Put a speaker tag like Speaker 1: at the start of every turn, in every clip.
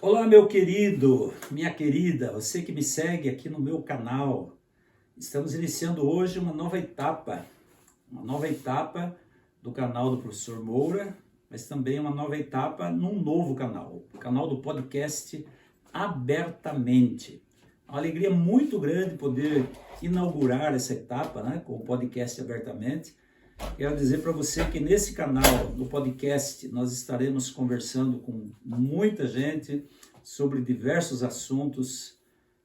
Speaker 1: Olá, meu querido, minha querida, você que me segue aqui no meu canal. Estamos iniciando hoje uma nova etapa do canal do Professor Moura, mas também uma nova etapa num novo canal, o canal do podcast Abertamente. É uma alegria muito grande poder inaugurar essa etapa, né, com o podcast Abertamente. Quero dizer para você que nesse canal, no podcast, nós estaremos conversando com muita gente sobre diversos assuntos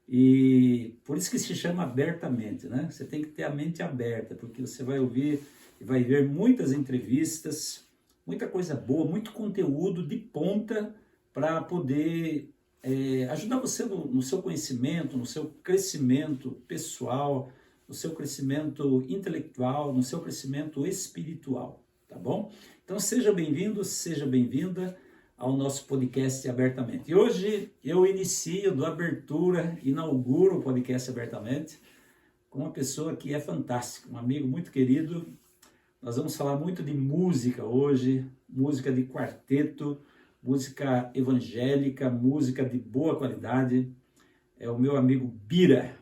Speaker 1: e por isso que se chama Abertamente, né? Você tem que ter a mente aberta, porque você vai ouvir e vai ver muitas entrevistas, muita coisa boa, muito conteúdo de ponta para poder ajudar você no seu conhecimento, no seu crescimento pessoal, no seu crescimento intelectual, no seu crescimento espiritual, tá bom? Então seja bem-vindo, seja bem-vinda ao nosso podcast Abertamente. E hoje eu inauguro o podcast Abertamente com uma pessoa que é fantástica, um amigo muito querido. Nós vamos falar muito de música hoje, música de quarteto, música evangélica, música de boa qualidade. É o meu amigo Bira,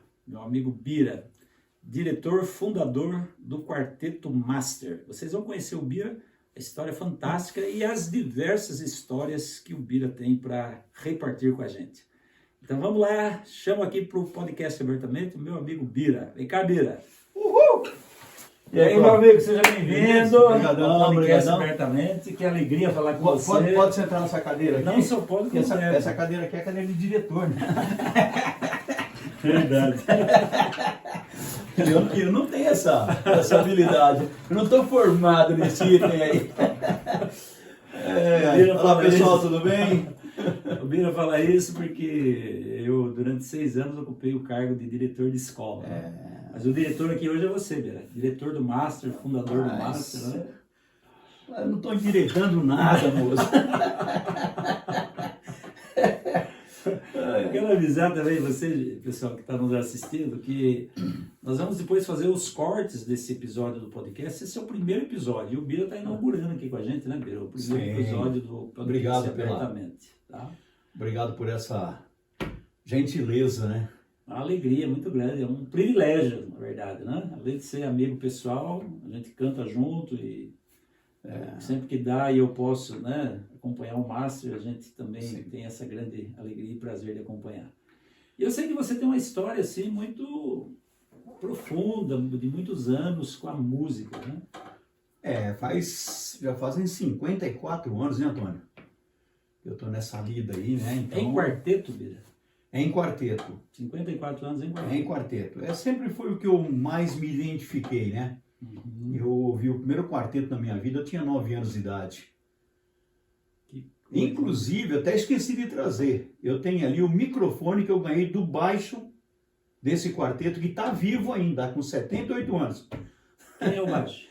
Speaker 1: diretor, fundador do Quarteto Master. Vocês vão conhecer o Bira, a história fantástica e as diversas histórias que o Bira tem para repartir com a gente. Então vamos lá, chamo aqui para o podcast Abertamente o meu amigo Bira. Vem cá, Bira.
Speaker 2: Uhul!
Speaker 1: E aí, meu amigo, seja bem-vindo
Speaker 2: Obrigadão,
Speaker 1: ao podcast
Speaker 2: obrigadão.
Speaker 1: Abertamente. Que alegria falar com você.
Speaker 2: Pode sentar nessa cadeira aqui?
Speaker 1: Não, só pode.
Speaker 2: Porque essa cadeira aqui é a cadeira de diretor, né?
Speaker 1: Verdade.
Speaker 2: Eu não tenho essa habilidade. Eu não estou formado nesse item aí. Olá, pessoal, tudo bem?
Speaker 1: O Bira fala isso porque eu, durante 6 anos, ocupei o cargo de diretor de escola. Mas o diretor aqui hoje é você, Bira. Diretor do Master, fundador do Master, né?
Speaker 2: Eu não estou endireitando nada, moço.
Speaker 1: Eu quero avisar também você, pessoal que está nos assistindo, que nós vamos depois fazer os cortes desse episódio do podcast. Esse é o primeiro episódio. E o Bira está inaugurando aqui com a gente, né, Bira? O primeiro episódio do podcast.
Speaker 2: Obrigado
Speaker 1: Abertamente. Tá?
Speaker 2: Obrigado por essa gentileza, né?
Speaker 1: Uma alegria muito grande, é um privilégio, na verdade, né? Além de ser amigo pessoal, a gente canta junto e sempre que dá e eu posso, né, acompanhar o Master, a gente também tem essa grande alegria e prazer de acompanhar. E eu sei que você tem uma história, assim, muito profunda, de muitos anos com a música, né?
Speaker 2: Já fazem 54 anos, né, Antônio? Eu tô nessa vida aí, né? Então,
Speaker 1: Em quarteto, Bira?
Speaker 2: É em quarteto.
Speaker 1: 54 anos em quarteto.
Speaker 2: É em quarteto. Sempre foi o que eu mais me identifiquei, né? Eu ouvi o primeiro quarteto na minha vida, eu tinha 9 anos de idade. Inclusive, eu até esqueci de trazer. Eu tenho ali o microfone que eu ganhei do baixo desse quarteto, que está vivo ainda, com 78 anos.
Speaker 1: Quem é o baixo?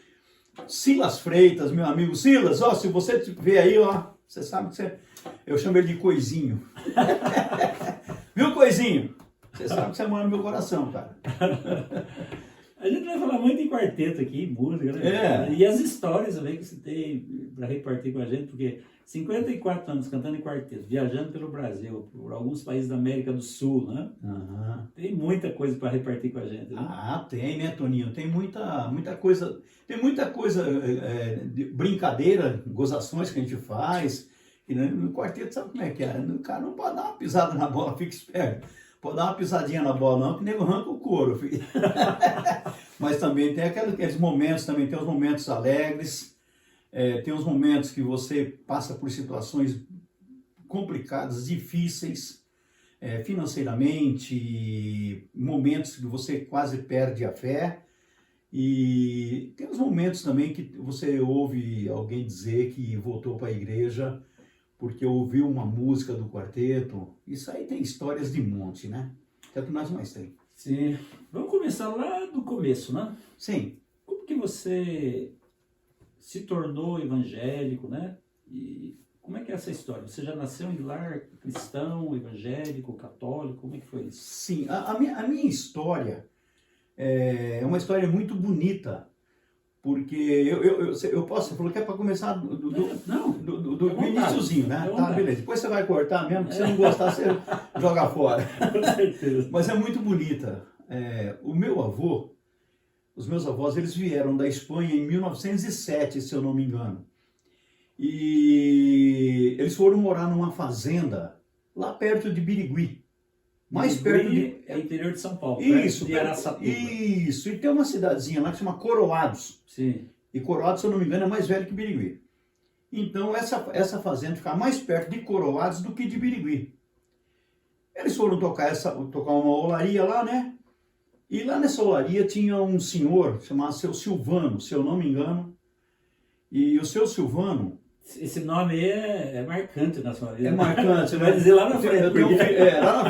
Speaker 2: Silas Freitas, meu amigo Silas, ó, se você ver aí, ó, você sabe que eu chamo ele de Coisinho. Viu, Coisinho? Você sabe que você mora no meu coração, cara.
Speaker 1: A gente vai falar muito em quarteto aqui, música, né? E as histórias também que você tem para repartir com a gente, porque 54 anos cantando em quarteto, viajando pelo Brasil, por alguns países da América do Sul, né? Tem muita coisa para repartir com a gente, né?
Speaker 2: Tem, né, Toninho? Tem muita coisa, de brincadeira, gozações que a gente faz. E no quarteto, sabe como é que é? O cara não pode dar uma pisada na bola, fica esperto. Pode dar uma pisadinha na bola não, que o nego arranca o couro, filho. Mas também tem aqueles momentos, também tem os momentos alegres, tem os momentos que você passa por situações complicadas, difíceis, financeiramente, momentos que você quase perde a fé. E tem os momentos também que você ouve alguém dizer que voltou para a igreja porque ouviu uma música do quarteto. Isso aí tem histórias de monte, né? É o que nós mais tem.
Speaker 1: Sim. Vamos começar lá do começo, né?
Speaker 2: Sim.
Speaker 1: Como que você se tornou evangélico, né? E como é que é essa história? Você já nasceu em lar cristão, evangélico, católico? Como é que foi isso?
Speaker 2: Sim, a minha história é uma história muito bonita, Porque eu posso, você falou que é para começar
Speaker 1: Não,
Speaker 2: do
Speaker 1: à vontade.
Speaker 2: iniciozinho, né?
Speaker 1: À
Speaker 2: Tá,
Speaker 1: vontade.
Speaker 2: beleza. Depois você vai cortar mesmo, se você não gostar, você joga fora.
Speaker 1: com certeza.
Speaker 2: Mas é muito bonita. O meu avô, os meus avós, eles vieram da Espanha em 1907, se eu não me engano. E eles foram morar numa fazenda lá perto de Birigui. Mais perto de...
Speaker 1: É interior de São Paulo,
Speaker 2: Isso,
Speaker 1: perto de Araçatuba.
Speaker 2: isso. E tem uma cidadezinha lá que se chama Coroados.
Speaker 1: Sim.
Speaker 2: E Coroados, se eu não me engano, é mais velho que Birigui. Então, essa fazenda fica mais perto de Coroados do que de Birigui. Eles foram tocar uma olaria lá, né? E lá nessa olaria tinha um senhor, chamado Seu Silvano, se eu não me engano. E o Seu Silvano...
Speaker 1: Esse nome aí é marcante na sua vida.
Speaker 2: É marcante,
Speaker 1: Você vai dizer lá na frente.
Speaker 2: Lá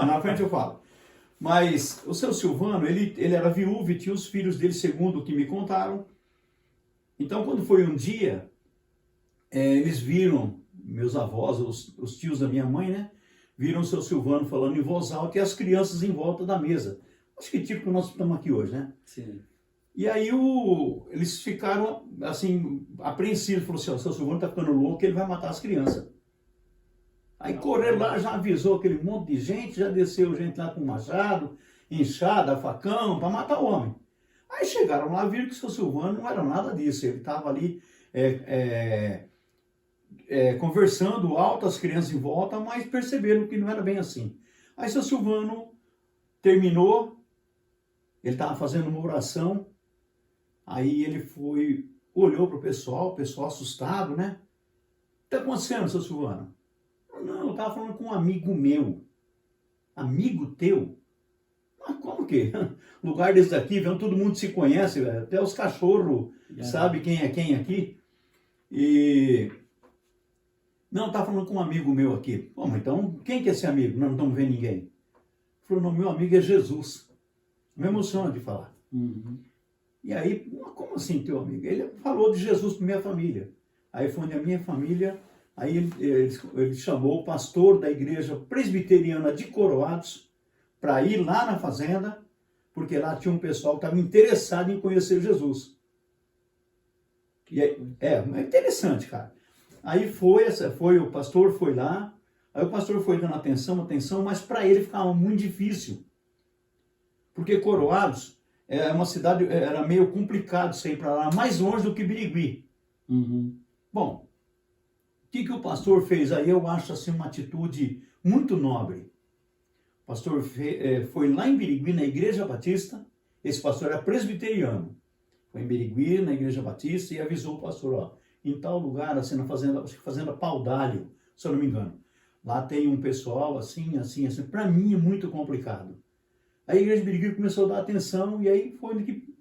Speaker 2: na frente eu falo. Mas o Seu Silvano, ele era viúvo e tinha os filhos dele, segundo o que me contaram. Então, quando foi um dia, eles viram, meus avós, os tios da minha mãe, né? Viram o Seu Silvano falando em voz alta e as crianças em volta da mesa. Acho que tipo que nós estamos aqui hoje, né?
Speaker 1: Sim.
Speaker 2: E aí eles ficaram, assim, apreensivos. Falou assim, ó, o Seu Silvano tá ficando louco, ele vai matar as crianças. Aí correram lá, já avisou aquele monte de gente, já desceu gente lá com machado, enxada, facão, para matar o homem. Aí chegaram lá, viram que o Seu Silvano não era nada disso. Ele estava ali conversando alto, as crianças em volta, mas perceberam que não era bem assim. Aí Seu Silvano terminou, ele estava fazendo uma oração, aí ele olhou para o pessoal assustado, né? O que está acontecendo, Seu Silvano? Não, eu estava falando com um amigo meu. Amigo teu? Mas como que? Lugar desse daqui, vendo, todo mundo se conhece, velho. Até os cachorros sabem quem é quem aqui. E... Não, estava falando com um amigo meu aqui. Pô, mas então, quem que é esse amigo? Nós não estamos vendo ninguém. Ele falou, não, meu amigo é Jesus. Me emociona de falar.
Speaker 1: Uhum.
Speaker 2: E aí, como assim teu amigo? Ele falou de Jesus para minha família. Aí foi onde a minha família, aí ele chamou o pastor da igreja presbiteriana de Coroados para ir lá na fazenda, porque lá tinha um pessoal que estava interessado em conhecer Jesus. E aí, é interessante, cara. Aí o pastor foi lá, aí o pastor foi dando atenção, mas para ele ficava muito difícil. Porque Coroados é uma cidade, era meio complicado você ir para lá, mais longe do que Birigui.
Speaker 1: Uhum.
Speaker 2: Bom, o que o pastor fez aí? Eu acho assim uma atitude muito nobre. O pastor foi lá em Birigui, na Igreja Batista. Esse pastor era presbiteriano. Foi em Birigui, na Igreja Batista, e avisou o pastor, ó, em tal lugar, assim, na fazenda, acho que fazenda Paudalho, se eu não me engano. Lá tem um pessoal assim. Para mim é muito complicado. A igreja de Birigui começou a dar atenção e aí foi onde que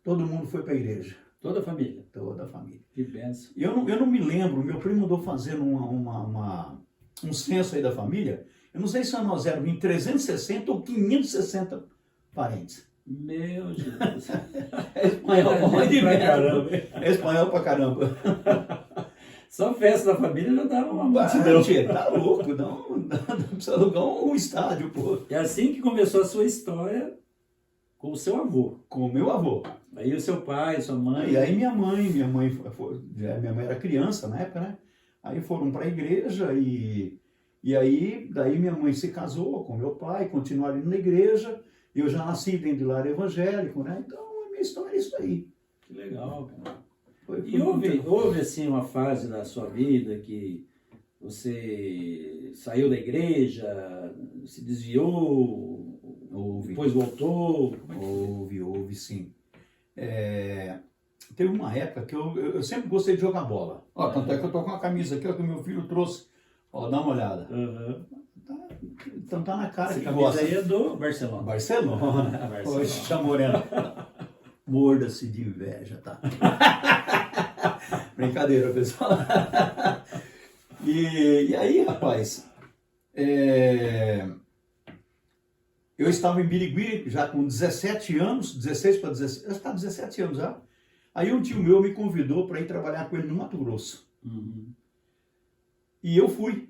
Speaker 2: todo mundo foi para a igreja.
Speaker 1: Toda a família.
Speaker 2: Toda a família.
Speaker 1: Que benção.
Speaker 2: Eu não me lembro, meu primo andou fazendo um censo aí da família. Eu não sei se nós éramos em 360 ou 560 parentes.
Speaker 1: Meu Jesus.
Speaker 2: É espanhol pra
Speaker 1: pra caramba.
Speaker 2: É espanhol pra caramba.
Speaker 1: Só festa da família já dava uma multidão.
Speaker 2: Tá louco, não precisa alugar um estádio, pô.
Speaker 1: É assim que começou a sua história com o seu avô.
Speaker 2: Com o meu avô.
Speaker 1: Aí o seu pai, sua mãe.
Speaker 2: E aí minha mãe era criança na época, né? Aí foram para a igreja e aí daí minha mãe se casou com meu pai, continuaram indo na igreja. Eu já nasci dentro de lar evangélico, né? Então a minha história é isso aí.
Speaker 1: Que legal, cara.
Speaker 2: Foi
Speaker 1: E houve assim uma fase da sua vida que você saiu da igreja, se desviou, depois voltou?
Speaker 2: Houve sim. Teve uma época que eu sempre gostei de jogar bola. Ó, tanto é que eu tô com uma camisa aqui, ó, que o meu filho trouxe. Ó, dá uma olhada.
Speaker 1: Uhum.
Speaker 2: Então tá na cara que
Speaker 1: gosta. Aí é do Barcelona.
Speaker 2: Barcelona? Poxa, Moreno. Morda-se de inveja, tá? Brincadeira, pessoal. E aí, rapaz, eu estava em Birigui já com 17 anos, 16 para 17, eu estava 17 anos já. Aí um tio meu me convidou para ir trabalhar com ele no Mato Grosso.
Speaker 1: Uhum.
Speaker 2: E eu fui.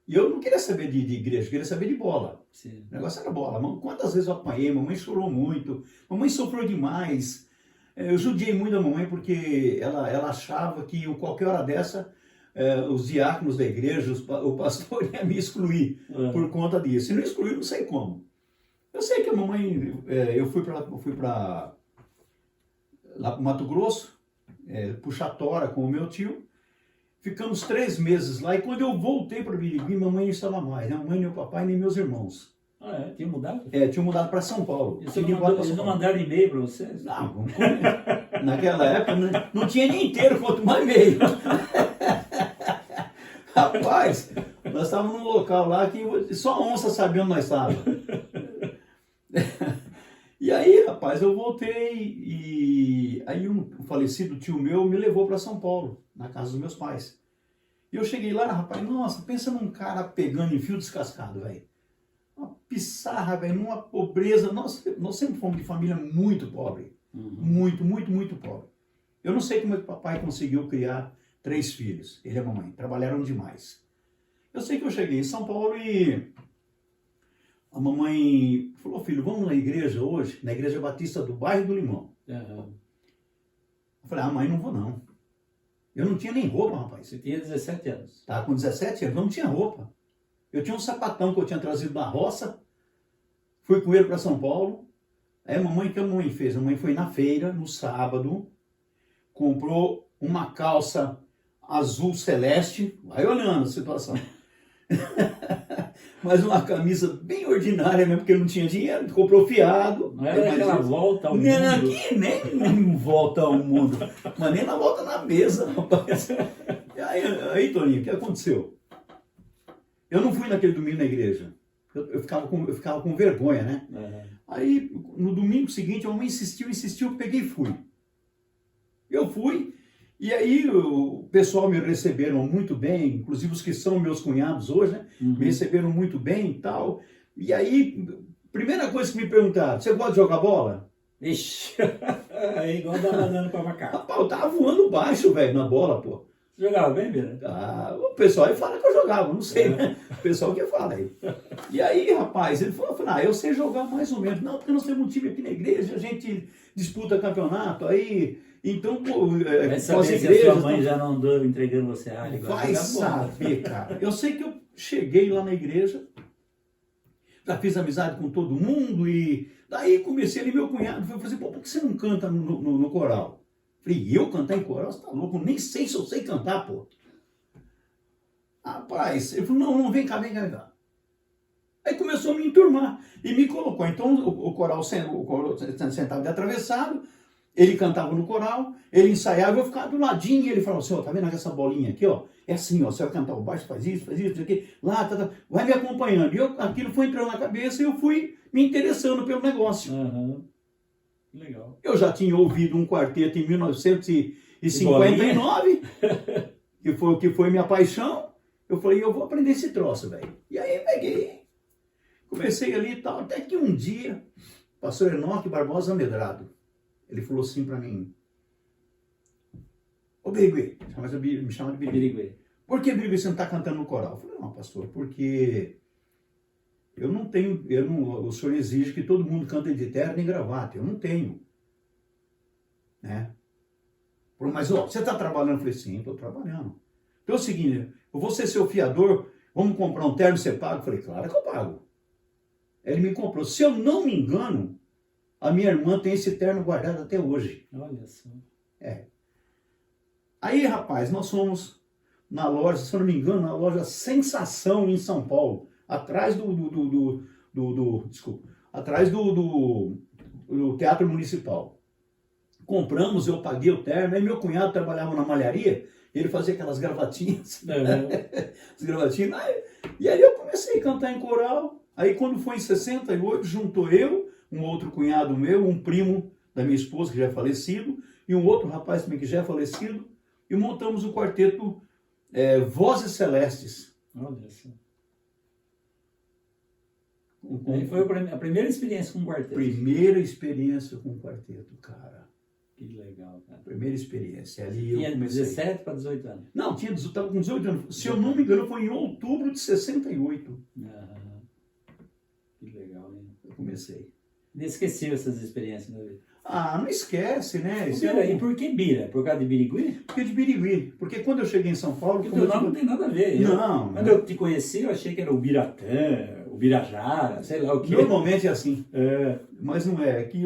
Speaker 2: E eu não queria saber de igreja, eu queria saber de bola.
Speaker 1: Sim.
Speaker 2: O negócio era bola. Quantas vezes eu apanhei, mamãe chorou muito, mamãe sofreu demais. Eu judiei muito da mamãe porque ela achava que qualquer hora dessa os diáconos da igreja, o pastor ia me excluir por conta disso. E não excluiu, não sei como. Eu sei que a mamãe, eu fui para lá para Mato Grosso, puxar tora com o meu tio. Ficamos 3 meses lá e quando eu voltei para Birigui, mamãe não estava mais. Né? Mamãe, meu papai, nem meus irmãos.
Speaker 1: Tinha mudado?
Speaker 2: Tinha mudado para São Paulo.
Speaker 1: Eles não mandaram e-mail para vocês?
Speaker 2: Não, naquela época não tinha nem inteiro, quanto mais meio. Rapaz, nós estávamos num local lá que só onça sabia onde nós estávamos. E aí, rapaz, eu voltei e aí um falecido tio meu me levou para São Paulo, na casa dos meus pais. E eu cheguei lá, rapaz, nossa, pensa num cara pegando em fio descascado, velho. Uma pissarra, velho, numa pobreza. Nós sempre fomos de família muito pobre. Muito, muito, muito pobre. Eu não sei como é que o papai conseguiu criar 3 filhos, ele e a mamãe. Trabalharam demais. Eu sei que eu cheguei em São Paulo e a mamãe falou, filho, vamos na igreja hoje? Na igreja batista do bairro do Limão. Eu falei, mãe, não vou não. Eu não tinha nem roupa, rapaz.
Speaker 1: Você tinha 17 anos.
Speaker 2: Estava com 17 anos, não tinha roupa. Eu tinha um sapatão que eu tinha trazido da roça, fui com ele para São Paulo. Aí o que a mamãe fez? A mamãe foi na feira, no sábado, comprou uma calça azul celeste, vai olhando a situação. Mas uma camisa bem ordinária mesmo, porque ele não tinha dinheiro, comprou fiado.
Speaker 1: Não era aquela volta ao mundo.
Speaker 2: Não, nem volta ao mundo, mas nem na volta na mesa, rapaz. Aí, Toninho, o que aconteceu? Eu não fui naquele domingo na igreja. Eu ficava com vergonha, né? Aí, no domingo seguinte, a mamãe insistiu, eu peguei e fui. Eu fui, e aí o pessoal me receberam muito bem, inclusive os que são meus cunhados hoje, né? Me receberam muito bem e tal. E aí, primeira coisa que me perguntaram, você gosta de jogar bola?
Speaker 1: Ixi, aí igual dava dando pra macaco.
Speaker 2: Rapaz, eu tava voando baixo, velho, na bola, pô.
Speaker 1: Você jogava bem, Bira?
Speaker 2: O pessoal aí fala que eu jogava, não sei, né? O pessoal que fala aí. E aí, rapaz, ele falou, eu sei jogar mais ou menos. Não, porque nós temos um time aqui na igreja, a gente disputa campeonato, aí, então, pô,
Speaker 1: vai saber se a sua mãe já não andou entregando você a área.
Speaker 2: Vai saber, cara. Eu sei que eu cheguei lá na igreja, já fiz amizade com todo mundo e daí comecei ali, meu cunhado falou assim, pô, por que você não canta no coral? Falei, eu cantar em coral? Você tá louco? Eu nem sei se eu sei cantar, pô. Rapaz, ele falou, não, vem cá. Aí começou a me enturmar e me colocou. Então o coral sentado de atravessado, ele cantava no coral, ele ensaiava, eu ficava do ladinho e ele falava assim, ó, tá vendo essa bolinha aqui, ó? É assim, ó, você vai cantar o baixo, faz isso aqui, lá, vai me acompanhando. E aquilo foi entrando na cabeça e eu fui me interessando pelo negócio.
Speaker 1: Legal.
Speaker 2: Eu já tinha ouvido um quarteto em 1959, que foi minha paixão. Eu falei, eu vou aprender esse troço, velho. E aí peguei, comecei ali e tal, até que um dia, pastor Enoque Barbosa Medrado, ele falou assim pra mim, ô Birigui, me chama de Birigui. Por que, Birigui, você não tá cantando no coral? Eu falei, não, pastor, porque o senhor exige que todo mundo cante de terno e gravata. Eu não tenho. Né? Mas, ó, você está trabalhando? Eu falei, sim, estou trabalhando. Então é o seguinte, eu vou ser seu fiador, vamos comprar um terno, você paga? Eu falei, claro que eu pago. Ele me comprou. Se eu não me engano, a minha irmã tem esse terno guardado até hoje.
Speaker 1: Olha só.
Speaker 2: Aí, rapaz, nós fomos na loja, se eu não me engano, na loja Sensação em São Paulo. Atrás atrás do Teatro Municipal. Compramos, eu paguei o terno, aí meu cunhado trabalhava na malharia, ele fazia aquelas gravatinhas, as gravatinhas, e aí eu comecei a cantar em coral, aí quando foi em 68, juntou eu, um outro cunhado meu, um primo da minha esposa, que já é falecido, e um outro rapaz também que já é falecido, e montamos o quarteto Vozes Celestes.
Speaker 1: Olha só. Aí foi a primeira experiência com o quarteto.
Speaker 2: Primeira experiência com o quarteto, cara.
Speaker 1: Que legal, cara.
Speaker 2: Primeira experiência. Ali
Speaker 1: tinha 17 para 18 anos.
Speaker 2: Não, estava com 18 anos. Se eu não me engano, foi em outubro de 68.
Speaker 1: Que legal, hein?
Speaker 2: Eu comecei.
Speaker 1: Inesquecível essas experiências na vida.
Speaker 2: Ah, não esquece, né? Isso
Speaker 1: Bira,
Speaker 2: é
Speaker 1: e por que Bira? Por causa de Birigui?
Speaker 2: porque de Birigui. Porque quando eu cheguei em São Paulo...
Speaker 1: Porque o
Speaker 2: como
Speaker 1: teu
Speaker 2: eu
Speaker 1: nome não
Speaker 2: digo-
Speaker 1: tem nada a ver.
Speaker 2: Não.
Speaker 1: Quando eu te conheci, eu achei que era o Biratã, o Birajara, sei lá o quê.
Speaker 2: Normalmente é assim. Mas não é. É que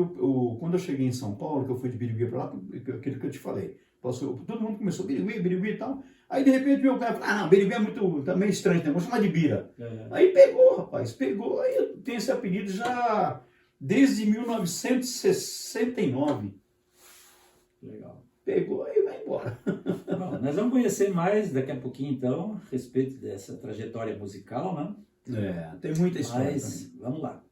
Speaker 2: quando eu cheguei em São Paulo, que eu fui de Birigui para lá, aquilo que eu te falei. Todo mundo começou Birigui, Birigui e tal. Aí de repente meu pai falou, não, Birigui é muito, tá meio estranho, né? Vou chamar de Bira. Aí pegou, rapaz, pegou. Aí eu tenho esse apelido já desde 1969.
Speaker 1: Legal.
Speaker 2: Pegou e vai embora.
Speaker 1: Bom, nós vamos conhecer mais daqui a pouquinho, então, a respeito dessa trajetória musical, né?
Speaker 2: Tem muita história também.
Speaker 1: Mas, vamos lá.